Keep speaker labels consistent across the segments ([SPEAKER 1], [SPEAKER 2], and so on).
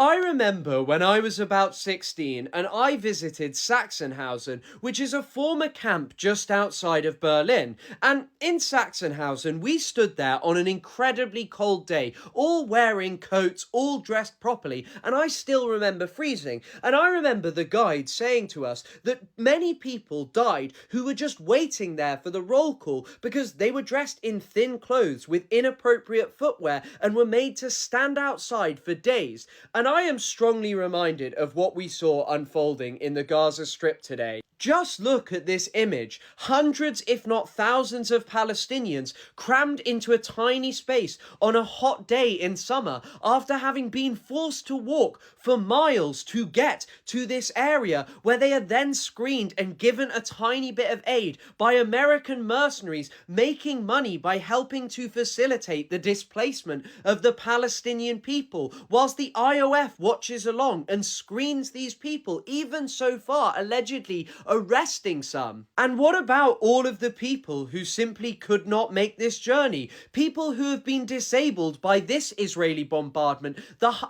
[SPEAKER 1] I remember when I was about 16 and I visited Sachsenhausen, which is a former camp just outside of Berlin. And in Sachsenhausen, we stood there on an incredibly cold day, all wearing coats, all dressed properly, and I still remember freezing. And I remember the guide saying to us that many people died who were just waiting there for the roll call because they were dressed in thin clothes with inappropriate footwear and were made to stand outside for days. And I am strongly reminded of what we saw unfolding in the Gaza Strip today. Just look at this image. Hundreds, if not thousands, of Palestinians crammed into a tiny space on a hot day in summer after having been forced to walk for miles to get to this area where they are then screened and given a tiny bit of aid by American mercenaries making money by helping to facilitate the displacement of the Palestinian people, whilst the IOF watches along and screens these people, even so far allegedly arresting some. And what about all of the people who simply could not make this journey? People who have been disabled by this Israeli bombardment,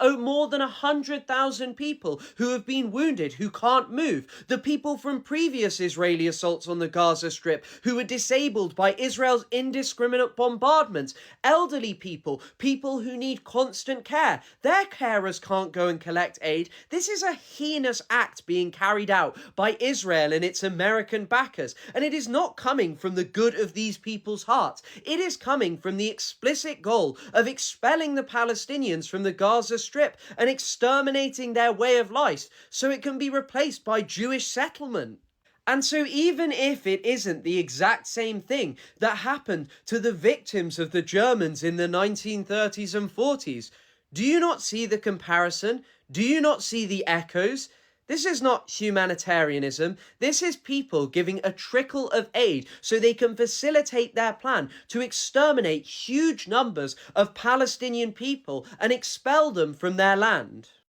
[SPEAKER 1] more than 100,000 people who have been wounded, who can't move, the people from previous Israeli assaults on the Gaza Strip who were disabled by Israel's indiscriminate bombardments, elderly people, people who need constant care. Their carers can't go and collect aid. This is a heinous act being carried out by Israel and its American backers, and it is not coming from the good of these people's hearts. It is coming from the explicit goal of expelling the Palestinians from the Gaza Strip and exterminating their way of life so it can be replaced by Jewish settlement. And so even if it isn't the exact same thing that happened to the victims of the Germans in the 1930s and 40s, do you not see the comparison? Do you not see the echoes? This is not humanitarianism. This is people giving a trickle of aid so they can facilitate their plan to exterminate huge numbers of Palestinian people and expel them from their land.